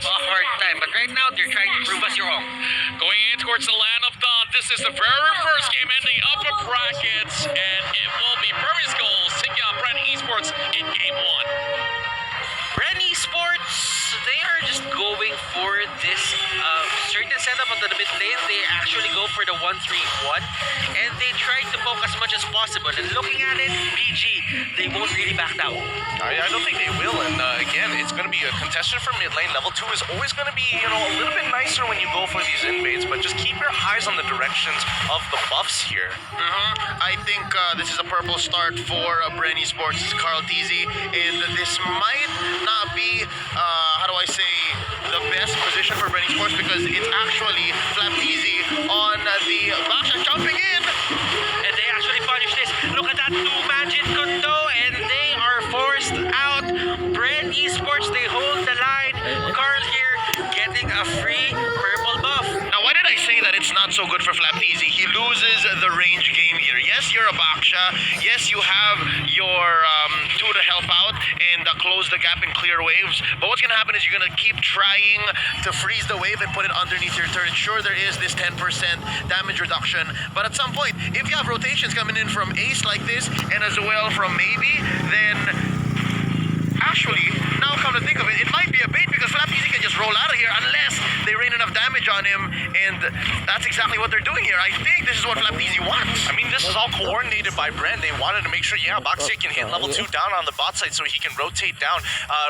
have a hard time. But right now, they're trying to prove us wrong. Going in towards the land of Dawn, this is the very first game in the upper brackets, and it will be BURMESE GHOULS taking on BREN Esports in Game 1. BREN Esports, they are just going for this certain setup on the mid lane. They actually go for the 1-3-1, and they try to poke as much as possible. And looking at it, BG, they won't really back down. I don't think they will, and again, it's going to be a contestant from mid lane. Level 2 is always going to be, a little bit nicer when you go for these invades, but just keep your eyes on the directions of the buffs here. I think this is a purple start for BREN Esports, Carl TZ, and this might not be, how do I say, the best position for BREN Esports, because it's actually Flap TZ on the backshot jumping in. And they actually punish this. Look at that two-man Jin Kundo, and they are forced out. BREN Esports, they hold the line. Carl here getting a free purple buff. Now, why did I say that it's not so good for Flap TZ? He loses the range game here. Yes, you're a Baksha. Yes, you have your 2 to help out and close the gap and clear waves. But what's going to happen is you're going to keep trying to freeze the wave and put it underneath your turret. Sure, there is this 10% damage reduction. But at some point, if you have rotations coming in from Ace like this and as well from Maybe, then actually, now come to think of it, it might be a bait because Flap TZ can just roll out of here unless they rain enough damage on him, and that's exactly what they're doing here. I think this is what Flap TZ wants. I mean, this is all coordinated by BREN. They wanted to make sure, Boxy can hit level 2 down on the bot side so he can rotate down,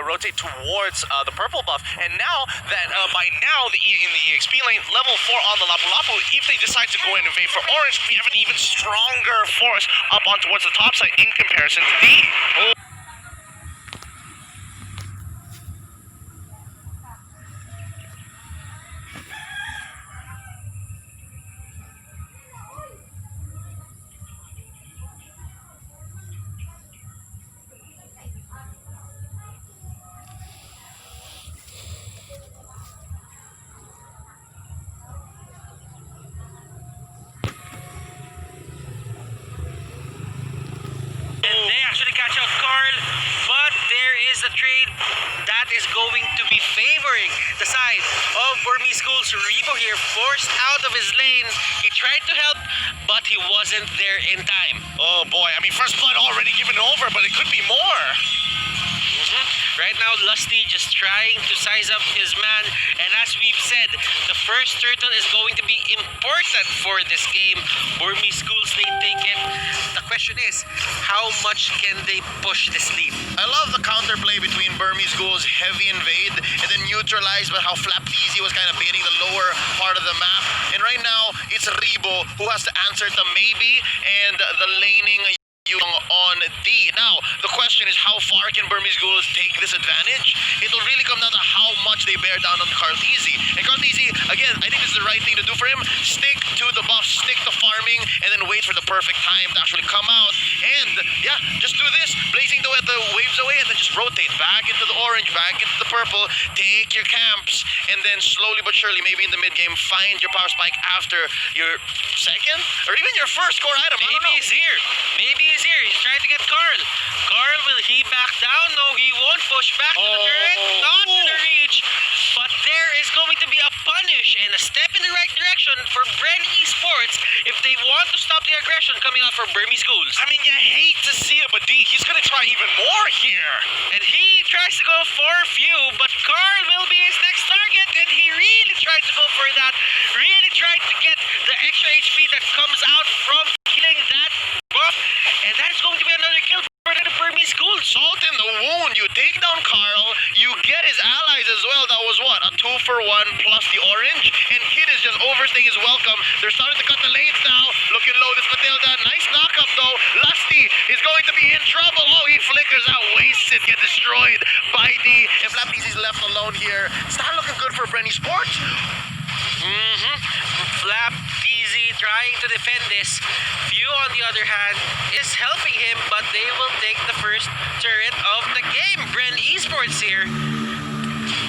rotate towards the purple buff. And now that, by now, in the EXP lane, level 4 on the Lapu Lapu, if they decide to go and invade for orange, we have an even stronger force up on towards the top side in comparison to D. And they actually catch out Carl, but there is a trade that is going to be favoring the side of BURMESE GHOULS. Rebo here forced out of his lane. He tried to help, but he wasn't there in time. Oh boy, I mean, first blood already given over, but it could be more. Right now, Lusty just trying to size up his man, and as we've said, the first turtle is going to be important for this game. BURMESE GHOULS, they take it. The question is, how much can they push this lead? I love the counterplay between BURMESE GHOULS' heavy invade and then neutralized by how Flap TZ was kind of baiting the lower part of the map. And right now, it's Rebo who has to answer to Maybe and the laning on D. Now, the question is, how far can BURMESE GHOULS take this advantage? It'll really come down to how much they bear down on Carl TZ. And Carl TZ, again, I think this is the right thing to do for him. Stick to the buff, stick to farming, and then wait for the perfect time to actually come out. And, just do this. Blazing the waves away, and then just rotate back into the orange, back into the purple. Take your camps, and then slowly but surely, maybe in the mid-game, find your power spike after your second, or even your first core item. Maybe he's here. Maybe he's here. He's trying to get Carl. Carl, will he back down? No, he won't push back to the turret. Not to the reach. But there is going to be a punish and a step in the right direction for BREN Esports if they want to stop the aggression coming out from BURMESE GHOULS. I mean, you hate to see it, but D, he's going to try even more here. And he tries to go for a few, but Carl will be his next target, and he really tried to go for that. Really tried to get the extra HP that comes out from killing that buff, and that's going to be another kill for the BURMESE GHOULS. Salt in the wound. You take down Carl, you get his allies as well. That was what? A 2-for-1 plus the orange. And Kid is just overstaying his welcome. They're starting to cut the lanes now. Looking low, this Matilda. Nice knockup though. Lusty is going to be in trouble. Oh, he flickers out, wasted, get destroyed by D. And Flap TZ is left alone here. It's not looking good for BREN Esports. Flap TZ trying to defend this. Few, on the other hand, is helping him, but they will take the first turret of the game. BREN Esports here,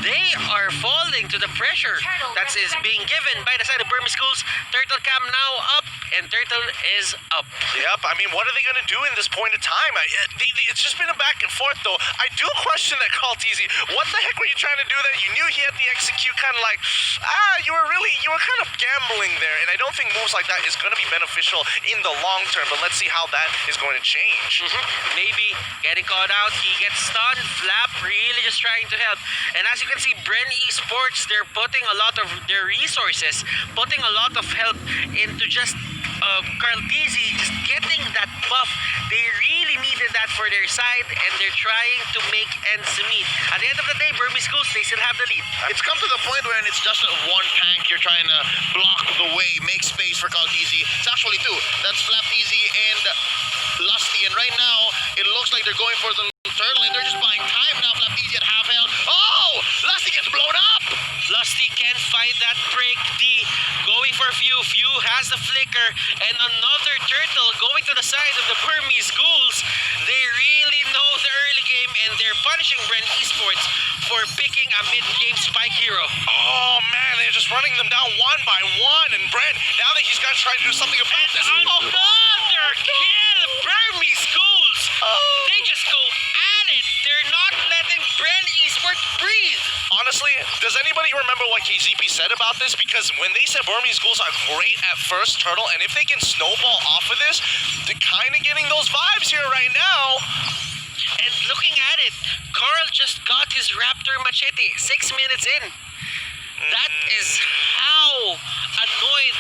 they are falling to the pressure that is being given by the side of Burmese Schools. Turtle Cam now up, and Turtle is up. Yep, I mean, what are they going to do in this point of time? It's just been a back and forth, though. I do question that call, TZ. What the heck were you trying to do that? You knew he had the execute, kind of like, you were kind of gambling there, and I don't think moves like that is going to be beneficial in the long term, but let's see how that is going to change. Maybe getting caught out, he gets stunned. Flap really just trying to help. And as you can see, BREN Esports, they're putting a lot of their resources, putting a lot of help into just Carl Tizzy just getting that buff. They really needed that for their side, and they're trying to make ends meet. At the end of the day, Burmese Schools, they still have the lead. It's come to the point where it's just one tank you're trying to block the way, make space for Kaltizi. It's actually two. That's Flaptizi and Lusty. And right now, it looks like they're going for the turtle, and they're just buying time now. Flaptizi at half health. Oh! Lusty gets blown up! Lusty can't fight that break. D going for Few. Few has the flicker, and another turtle going to the side of the Burmese Ghouls. They really know the early game, and they're punishing BREN Esports for picking a mid-game spike hero. Oh man, they're just running them down one by one, and BREN, now that he's got to try to do something about this. Another kill! Burmese Ghouls! They just go at it. They're not letting BREN Esports breathe. Honestly, does anybody remember what KZP said about this? Because when they said Burmese Ghouls are great at first turtle, and if they can snowball off of this, they're kind of getting those vibes here right now. And looking at it, Carl just got his Raptor Machete 6 minutes in. That is how annoyed,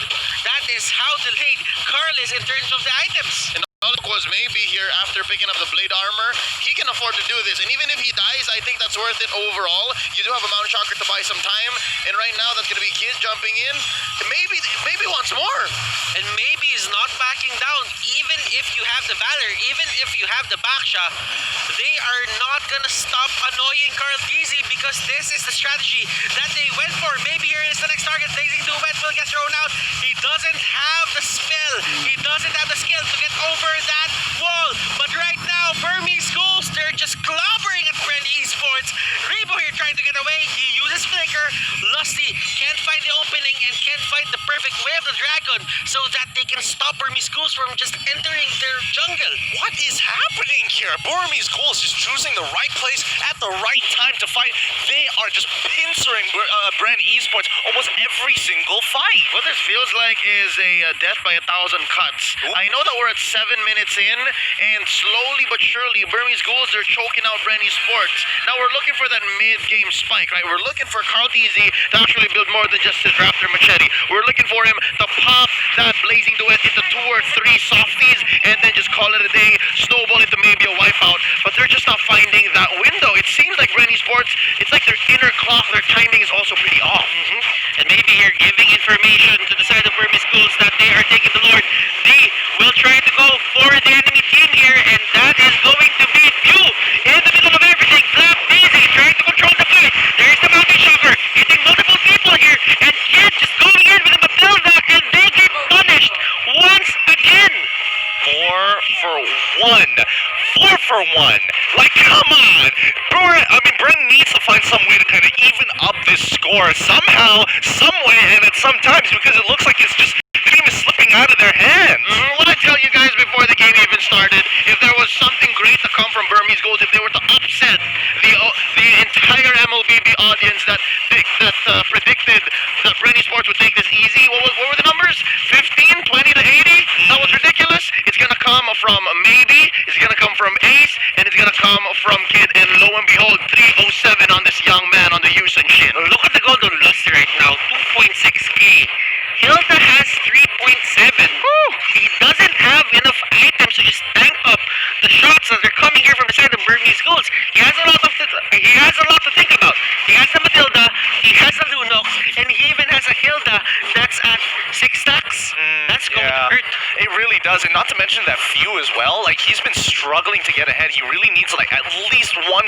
that is how delayed Carl is in terms of the items. And of course, maybe here after picking up the blade armor, he can afford to do this. And even if he dies, I think that's worth it overall. You do have a Mount Shocker to buy some time, and right now that's gonna be Kid jumping in. Maybe wants more. And maybe is not backing down. Even if you have the Valor, even if you have the Baksha, they are not gonna stop annoying Carl Tizzy, because this is the strategy that they went for. Maybe here is the next target. Blazing Duet will get thrown out. He doesn't have the spell. He doesn't have the skill to get over that wall. But right now, Burmese Ghouls, they're just clobbering at BREN Esports. Rebo here trying to get away. He uses Flicker. Lusty can't find the opening and can't find the perfect way of the dragon so that they can stop Burmese Ghouls from just entering their jungle. What is happening here? Burmese Ghouls is choosing the right place at the right time to fight. They are just pincering BREN Esports almost every single fight. What this feels like is a death by 1,000 cuts. I know that we're at 7 minutes in, and slowly but surely, Burmese Ghouls are choking out BREN Esports. Now we're looking for that mid-game spike, right? We're looking for Carl Tizzy to actually build more than just his Raptor Machete. We're looking for him to pop that Blazing Duet into 2 or 3 softies, and then just call it a day, snowball into maybe a wipeout. But they're just not finding that window. It seems like BREN Esports, it's like their inner clock, their timing is also pretty off. And maybe here giving information to the side of Burmese Ghouls that they are taking the Lord. They will try to go for the enemy team here, and that is going to be Few in the middle of everything. Flap Easy trying to control the fight. There's the Mountain Shocker hitting multiple people here, and Kid just going in with a Matilda, and they get punished once again. 4 for 1. 4 for 1. Like, come on. BREN needs to find some way to kind of even up this score somehow, some way, and at some times, because it looks like it's just the game is slipping out of their hands. What I tell you guys before the game even started, if there was something great to come from Burmese Ghouls, if they were to upset the entire MLBB audience that predicted that BREN Esports would take this easy, what were the numbers? 15, 20 to 80? That was ridiculous. It's gonna come from Maybe, it's gonna come from Ace, and it's gonna come from Kid, and lo and behold, 307 on this young man on the use and shit. Look at the gold on Lusty right now, 2.6k. Hilda has 3.7. He doesn't have enough items to just tank up the shots as they're coming here from the side of Burmese Ghouls. He has a lot to think about. He has the Matilda, He has a Lunok, and he even has a Hilda that's at 6 stacks. That's going to hurt. It really does, and not to mention that Few as well. Like, he's been struggling to get ahead. He really needs like at least one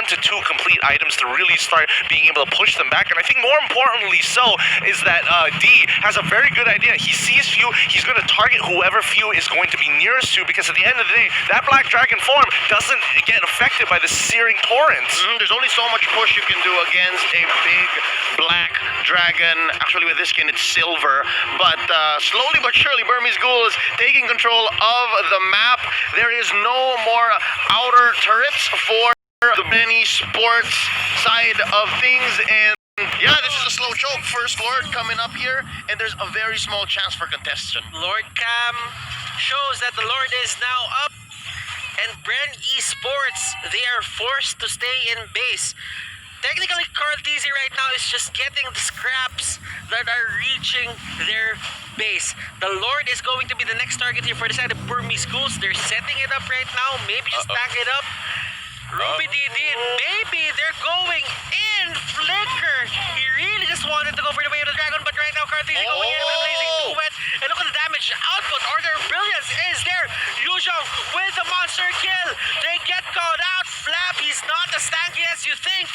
to two complete items to really start being able to push them back. And I think more importantly so is that D has a very good idea. He sees Few, he's going to target whoever Few is going to be nearest to, because at the end of the day, that Black Dragon form doesn't get affected by the searing torrent. There's only so much push you can do against a big black dragon. Actually, with this skin, it's silver. But slowly but surely, Burmese Ghouls taking control of the map. There is no more outer turrets for the BREN ESPORT side of things. And yeah, this is a slow choke. First Lord coming up here, and there's a very small chance for contestation. Lord Cam shows that the Lord is now up, and BREN ESPORTs, they are forced to stay in base. Technically, Carl TZ right now is just getting the scraps that are reaching their base. The Lord is going to be the next target here for the side of Burmese Ghouls. They're setting it up right now. Maybe just back it up. Ruby DD, maybe they're going in. Flicker. He really just wanted to go for the way of the dragon, but right now, Carl TZ going in with a blazing duet. And look at the damage output. Order of Brilliance is there. Yuzhong with the monster kill. They get called out. Flap, he's not as tanky as you think.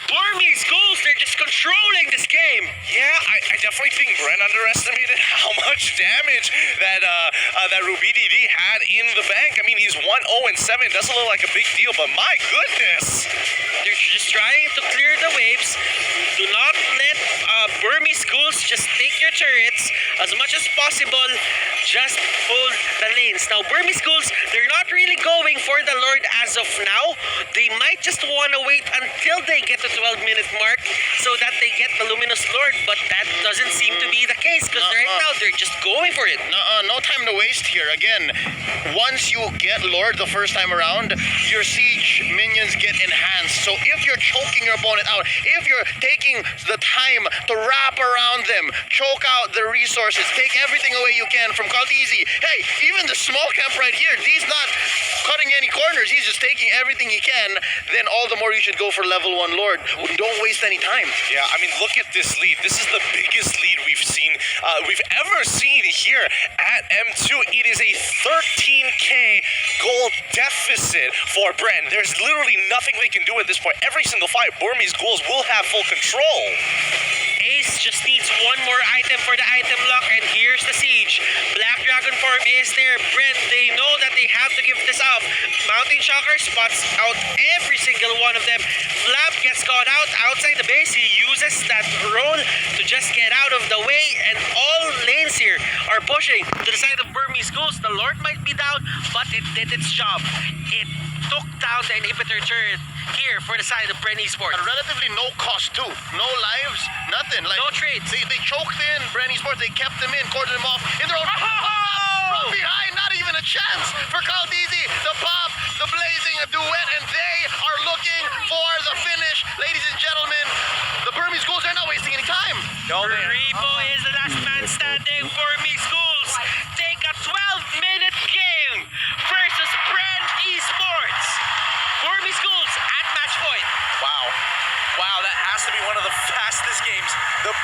Burmese Ghouls, they're just controlling this game. Yeah, I definitely think BREN underestimated how much damage that that Ruby DD had in the bank. I mean, he's 1-0-7. Doesn't look like a big deal, but my goodness. They're just trying to clear the waves. Do not let Burmese Ghouls just take your turrets as much as possible. Just hold the lanes. Now, Burmese Ghouls, they're not really going for the Lord as of now. They might just want to wait until they get the 12-minute mark so that they get the Luminous Lord, but that doesn't seem to be the case, because right now they're just going for it. No time to waste here. Again, once you get Lord the first time around, your siege minions get enhanced. So if you're choking your opponent out, if you're taking the time to wrap around them, choke out the resources, take everything away you can from Kaltizi. Hey, even the small camp right here, he's not cutting any corners. He's just taking everything he can. Then all the more you should go for level 1 Lord. Don't waste any time. Yeah, I mean, look at this lead. This is the biggest lead we've ever seen here at M2. It is a 13k gold deficit for BREN. There's literally nothing they can do at this point. Every single fight, Burmese Ghouls will have full control. Ace just needs one more item for the item lock, and here's the siege. Black Dragon form is there. BREN, they know that they have to give this up. Mountain Shocker spots out every single one of them. Flap gets caught out outside the base. He uses that roll to just get out of the way, and all lanes here are pushing to the side of Burmese Ghouls. The Lord might be down, but it did its job. It took down the inhibitor turret here for the side of BREN ESPORT. And relatively no cost too. No lives, nothing. Like no trades. They choked in BREN ESPORT. They kept them in, cordoned them off in their own. From behind, not even a chance for Kaldizi. The pop, the blazing duet, and they are looking for the finish. Ladies and gentlemen, the Burmese Ghouls are not wasting any time. Repo is the last man standing. Burmese Ghouls take a 12-minute game versus BREN ESPORTs. Burmese Ghouls at match point. Wow, that has to be one of the fastest games. The